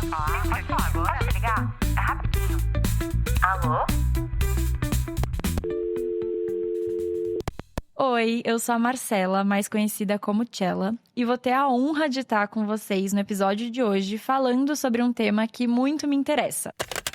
quero falar. Pode falar agora? Pode ligar? É rapidinho. Alô? Oi, eu sou a Marcela, mais conhecida como Tchela, e vou ter a honra de estar com vocês no episódio de hoje falando sobre um tema que muito me interessa.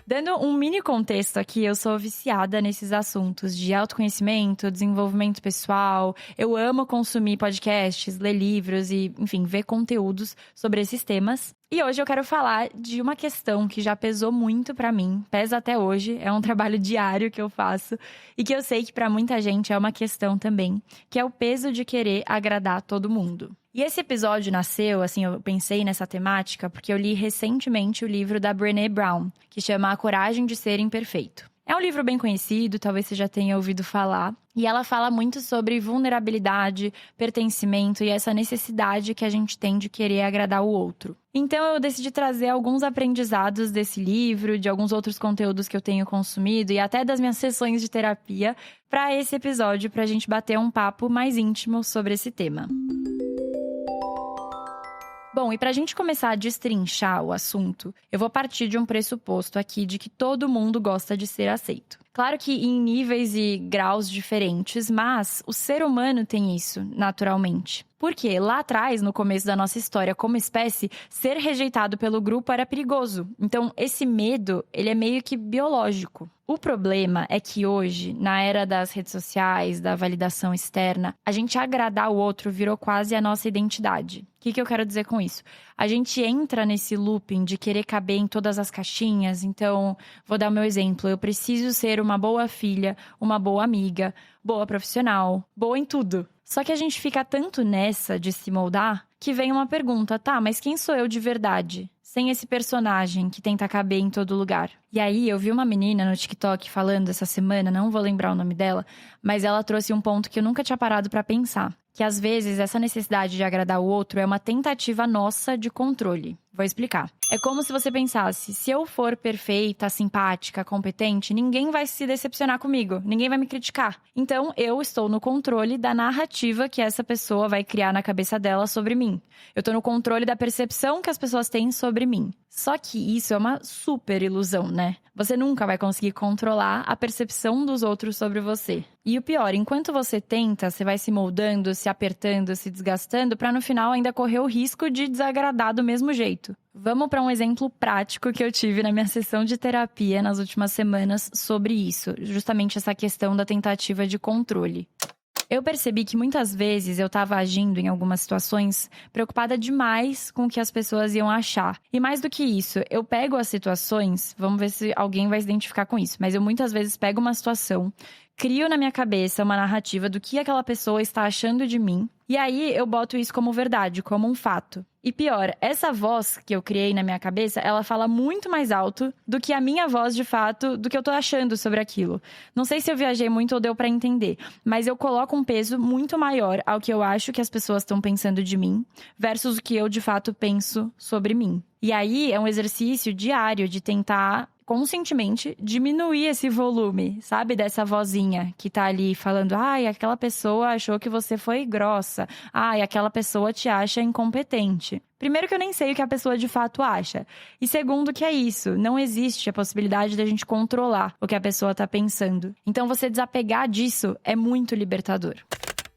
Dando um mini contexto aqui, eu sou viciada nesses assuntos de autoconhecimento, desenvolvimento pessoal. Eu amo consumir podcasts, ler livros e, enfim, ver conteúdos sobre esses temas. E hoje eu quero falar de uma questão que já pesou muito pra mim, pesa até hoje, é um trabalho diário que eu faço e que eu sei que pra muita gente é uma questão também, que é o peso de querer agradar todo mundo. E esse episódio nasceu, eu pensei nessa temática porque eu li recentemente o livro da Brené Brown, que chama A Coragem de Ser Imperfeito. É um livro bem conhecido, talvez você já tenha ouvido falar, e ela fala muito sobre vulnerabilidade, pertencimento e essa necessidade que a gente tem de querer agradar o outro. Então eu decidi trazer alguns aprendizados desse livro, de alguns outros conteúdos que eu tenho consumido e até das minhas sessões de terapia para esse episódio, para a gente bater um papo mais íntimo sobre esse tema. Bom, e para a gente começar a destrinchar o assunto, eu vou partir de um pressuposto aqui de que todo mundo gosta de ser aceito. Claro que em níveis e graus diferentes, mas o ser humano tem isso, naturalmente. Porque lá atrás, no começo da nossa história como espécie, ser rejeitado pelo grupo era perigoso. Então, esse medo, ele é meio que biológico. O problema é que hoje, na era das redes sociais, da validação externa, a gente agradar o outro virou quase a nossa identidade. O que eu quero dizer com isso? A gente entra nesse looping de querer caber em todas as caixinhas. Então, vou dar o meu exemplo. Eu preciso ser uma boa filha, uma boa amiga, boa profissional, boa em tudo. Só que a gente fica tanto nessa de se moldar que vem uma pergunta, tá, mas quem sou eu de verdade? Sem esse personagem que tenta caber em todo lugar. E aí, eu vi uma menina no TikTok falando essa semana, não vou lembrar o nome dela, mas ela trouxe um ponto que eu nunca tinha parado pra pensar. Que às vezes essa necessidade de agradar o outro é uma tentativa nossa de controle. Vou explicar. É como se você pensasse, se eu for perfeita, simpática, competente, ninguém vai se decepcionar comigo, ninguém vai me criticar. Então, eu estou no controle da narrativa que essa pessoa vai criar na cabeça dela sobre mim. Eu estou no controle da percepção que as pessoas têm sobre mim. Só que isso é uma super ilusão, né? Você nunca vai conseguir controlar a percepção dos outros sobre você. E o pior, enquanto você tenta, você vai se moldando, se apertando, se desgastando, para no final ainda correr o risco de desagradar do mesmo jeito. Vamos para um exemplo prático que eu tive na minha sessão de terapia nas últimas semanas sobre isso, justamente essa questão da tentativa de controle. Eu percebi que muitas vezes eu estava agindo em algumas situações preocupada demais com o que as pessoas iam achar. E mais do que isso, eu pego as situações, vamos ver se alguém vai se identificar com isso, mas eu muitas vezes pego uma situação, crio na minha cabeça uma narrativa do que aquela pessoa está achando de mim, e aí eu boto isso como verdade, como um fato. E pior, essa voz que eu criei na minha cabeça, ela fala muito mais alto do que a minha voz de fato, do que eu tô achando sobre aquilo. Não sei se eu viajei muito ou deu pra entender, mas eu coloco um peso muito maior ao que eu acho que as pessoas estão pensando de mim, versus o que eu de fato penso sobre mim. E aí é um exercício diário de tentar conscientemente diminuir esse volume, sabe? Dessa vozinha que tá ali falando, ai, aquela pessoa achou que você foi grossa, ai, aquela pessoa te acha incompetente. Primeiro que eu nem sei o que a pessoa de fato acha. E segundo que é isso, não existe a possibilidade da gente controlar o que a pessoa tá pensando. Então você desapegar disso é muito libertador.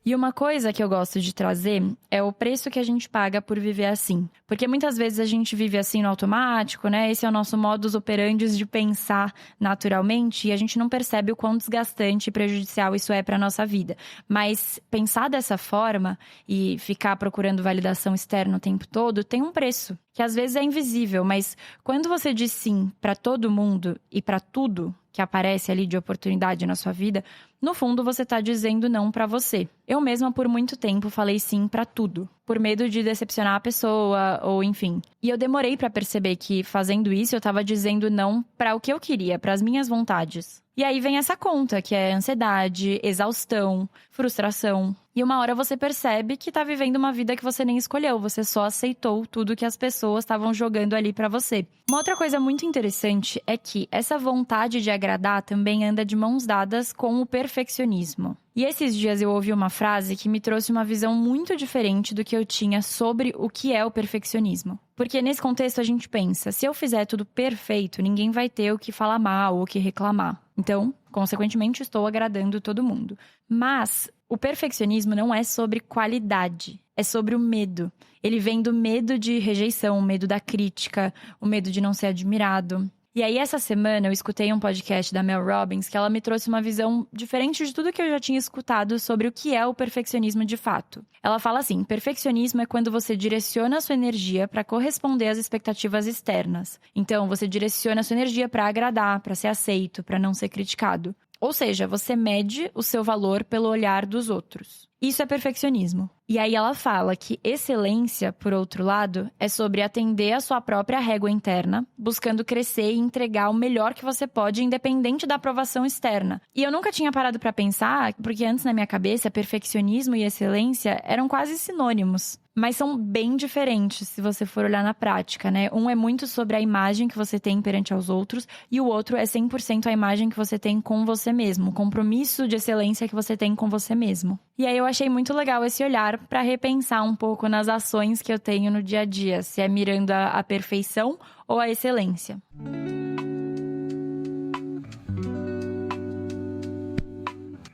E uma coisa que eu gosto de trazer é o preço que a gente paga por viver assim. Porque muitas vezes a gente vive assim no automático, né? Esse é o nosso modus operandi de pensar naturalmente e a gente não percebe o quão desgastante e prejudicial isso é para a nossa vida. Mas pensar dessa forma e ficar procurando validação externa o tempo todo tem um preço, que às vezes é invisível, mas quando você diz sim para todo mundo e para tudo que aparece ali de oportunidade na sua vida, no fundo você tá dizendo não pra você. Eu mesma por muito tempo falei sim pra tudo, por medo de decepcionar a pessoa ou enfim. E eu demorei pra perceber que fazendo isso eu tava dizendo não pra o que eu queria, pras minhas vontades. E aí vem essa conta, que é ansiedade, exaustão, frustração. E uma hora você percebe que tá vivendo uma vida que você nem escolheu, você só aceitou tudo que as pessoas estavam jogando ali pra você. Uma outra coisa muito interessante é que essa vontade de agradar também anda de mãos dadas com o perfeccionismo. E esses dias eu ouvi uma frase que me trouxe uma visão muito diferente do que eu tinha sobre o que é o perfeccionismo. Porque nesse contexto a gente pensa, se eu fizer tudo perfeito, ninguém vai ter o que falar mal ou o que reclamar. Então, consequentemente, estou agradando todo mundo. Mas o perfeccionismo não é sobre qualidade, é sobre o medo. Ele vem do medo de rejeição, o medo da crítica, o medo de não ser admirado. E aí, essa semana, eu escutei um podcast da Mel Robbins que ela me trouxe uma visão diferente de tudo que eu já tinha escutado sobre o que é o perfeccionismo de fato. Ela fala assim, perfeccionismo é quando você direciona a sua energia para corresponder às expectativas externas. Então, você direciona a sua energia para agradar, para ser aceito, para não ser criticado. Ou seja, você mede o seu valor pelo olhar dos outros. Isso é perfeccionismo. E aí ela fala que excelência, por outro lado, é sobre atender a sua própria régua interna, buscando crescer e entregar o melhor que você pode, independente da aprovação externa. E eu nunca tinha parado pra pensar, porque antes na minha cabeça, perfeccionismo e excelência eram quase sinônimos. Mas são bem diferentes, se você for olhar na prática, né? Um é muito sobre a imagem que você tem perante aos outros, e o outro é 100% a imagem que você tem com você mesmo, o compromisso de excelência que você tem com você mesmo. E aí eu achei muito legal esse olhar para repensar um pouco nas ações que eu tenho no dia a dia, se é mirando a perfeição ou a excelência.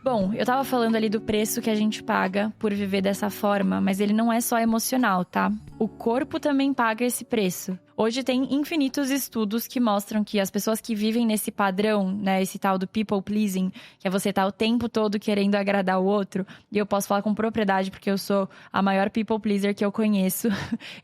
Bom, eu tava falando ali do preço que a gente paga por viver dessa forma, mas ele não é só emocional, tá? O corpo também paga esse preço. Hoje tem infinitos estudos que mostram que as pessoas que vivem nesse padrão, né, esse tal do people pleasing, que é você estar o tempo todo querendo agradar o outro, e eu posso falar com propriedade porque eu sou a maior people pleaser que eu conheço.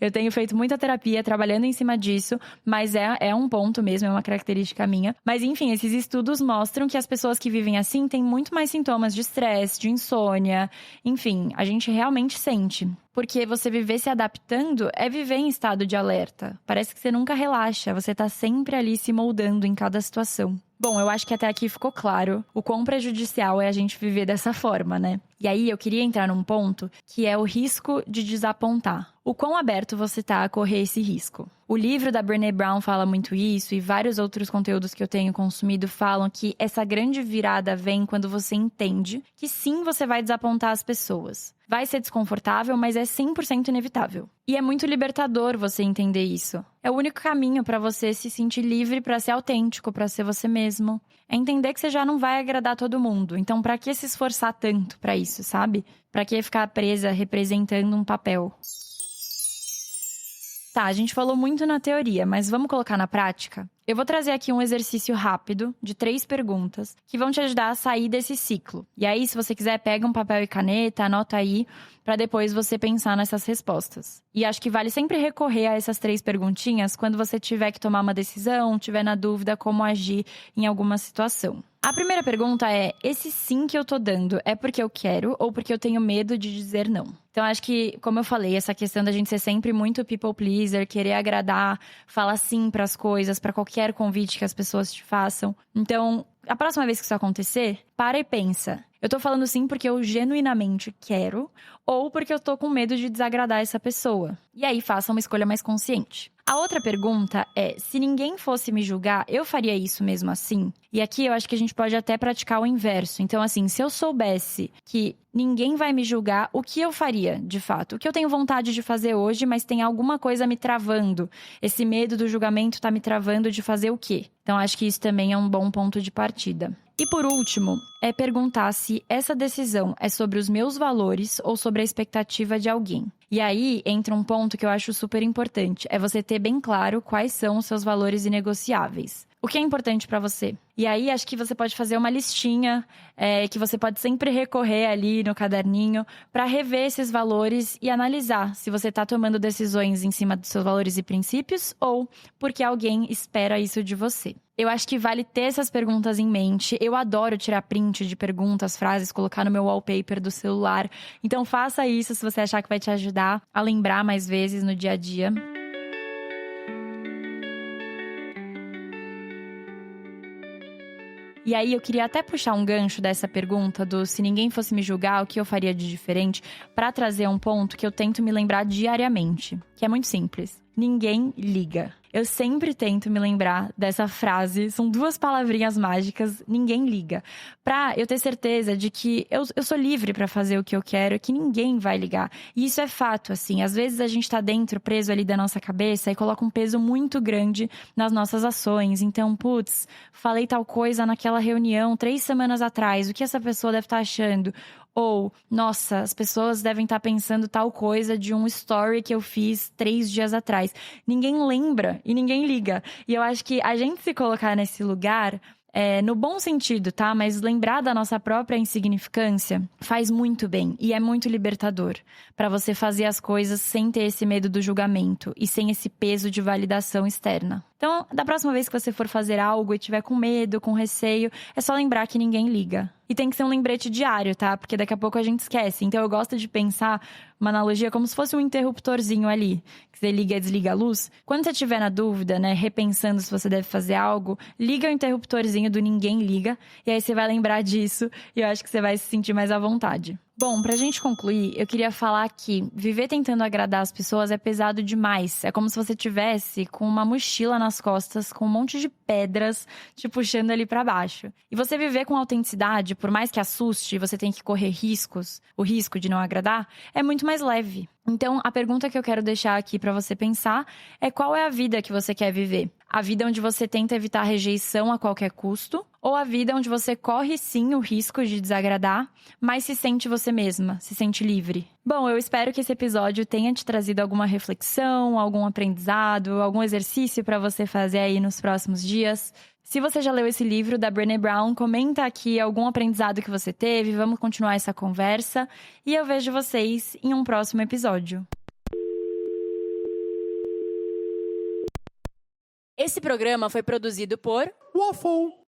Eu tenho feito muita terapia trabalhando em cima disso, mas é um ponto mesmo, é uma característica minha. Mas enfim, esses estudos mostram que as pessoas que vivem assim têm muito mais sintomas de estresse, de insônia, enfim, a gente realmente sente. Porque você viver se adaptando é viver em estado de alerta. Parece que você nunca relaxa, você tá sempre ali se moldando em cada situação. Bom, eu acho que até aqui ficou claro o quão prejudicial é a gente viver dessa forma, né? E aí eu queria entrar num ponto que é o risco de desapontar. O quão aberto você tá a correr esse risco? O livro da Brené Brown fala muito isso e vários outros conteúdos que eu tenho consumido falam que essa grande virada vem quando você entende que sim, você vai desapontar as pessoas. Vai ser desconfortável, mas é 100% inevitável. E é muito libertador você entender isso. É o único caminho para você se sentir livre para ser autêntico, para ser você mesmo. É entender que você já não vai agradar todo mundo. Então, para que se esforçar tanto para isso, sabe? Para que ficar presa representando um papel? Tá, a gente falou muito na teoria, mas vamos colocar na prática? Eu vou trazer aqui um exercício rápido de 3 perguntas que vão te ajudar a sair desse ciclo. E aí, se você quiser, pega um papel e caneta, anota aí, para depois você pensar nessas respostas. E acho que vale sempre recorrer a essas 3 perguntinhas quando você tiver que tomar uma decisão, tiver na dúvida como agir em alguma situação. A primeira pergunta é: esse sim que eu tô dando é porque eu quero ou porque eu tenho medo de dizer não? Então, acho que, como eu falei, essa questão da gente ser sempre muito people pleaser, querer agradar, falar sim pras coisas, pra qualquer convite que as pessoas te façam. Então, a próxima vez que isso acontecer, para e pensa. Eu tô falando sim porque eu genuinamente quero ou porque eu tô com medo de desagradar essa pessoa? E aí, faça uma escolha mais consciente. A outra pergunta é: se ninguém fosse me julgar, eu faria isso mesmo assim? E aqui eu acho que a gente pode até praticar o inverso. Então, assim, se eu soubesse que ninguém vai me julgar, o que eu faria, de fato? O que eu tenho vontade de fazer hoje, mas tem alguma coisa me travando? Esse medo do julgamento tá me travando de fazer o quê? Então, acho que isso também é um bom ponto de partida. E por último, é perguntar se essa decisão é sobre os meus valores ou sobre a expectativa de alguém. E aí entra um ponto que eu acho super importante, é você ter bem claro quais são os seus valores inegociáveis. O que é importante pra você? E aí, acho que você pode fazer uma listinha que você pode sempre recorrer ali no caderninho para rever esses valores e analisar se você tá tomando decisões em cima dos seus valores e princípios ou porque alguém espera isso de você. Eu acho que vale ter essas perguntas em mente. Eu adoro tirar print de perguntas, frases, colocar no meu wallpaper do celular. Então faça isso se você achar que vai te ajudar a lembrar mais vezes no dia a dia. E aí eu queria até puxar um gancho dessa pergunta do se ninguém fosse me julgar, o que eu faria de diferente, pra trazer um ponto que eu tento me lembrar diariamente, que é muito simples. Ninguém liga. Eu sempre tento me lembrar dessa frase, são 2 palavrinhas mágicas, ninguém liga. Pra eu ter certeza de que eu sou livre pra fazer o que eu quero, que ninguém vai ligar. E isso é fato, assim, às vezes a gente tá dentro, preso ali da nossa cabeça e coloca um peso muito grande nas nossas ações. Então, putz, falei tal coisa naquela reunião 3 semanas atrás, o que essa pessoa deve estar achando? Ou, nossa, as pessoas devem estar pensando tal coisa de um story que eu fiz 3 dias atrás. Ninguém lembra e ninguém liga. E eu acho que a gente se colocar nesse lugar, no bom sentido, tá? Mas lembrar da nossa própria insignificância faz muito bem e é muito libertador para você fazer as coisas sem ter esse medo do julgamento e sem esse peso de validação externa. Então, da próxima vez que você for fazer algo e tiver com medo, com receio, é só lembrar que ninguém liga. E tem que ser um lembrete diário, tá? Porque daqui a pouco a gente esquece. Então eu gosto de pensar uma analogia como se fosse um interruptorzinho ali, que você liga e desliga a luz. Quando você estiver na dúvida, né, repensando se você deve fazer algo, liga o interruptorzinho do ninguém liga, e aí você vai lembrar disso e eu acho que você vai se sentir mais à vontade. Bom, pra gente concluir, eu queria falar que viver tentando agradar as pessoas é pesado demais. É como se você tivesse com uma mochila nas costas, com um monte de pedras te puxando ali pra baixo. E você viver com autenticidade, por mais que assuste, você tem que correr riscos, o risco de não agradar, é muito mais leve. Então, a pergunta que eu quero deixar aqui pra você pensar é qual é a vida que você quer viver? A vida onde você tenta evitar rejeição a qualquer custo? Ou a vida onde você corre sim o risco de desagradar, mas se sente você mesma, se sente livre? Bom, eu espero que esse episódio tenha te trazido alguma reflexão, algum aprendizado, algum exercício para você fazer aí nos próximos dias. Se você já leu esse livro da Brené Brown, comenta aqui algum aprendizado que você teve, vamos continuar essa conversa e eu vejo vocês em um próximo episódio. Esse programa foi produzido por Waffle.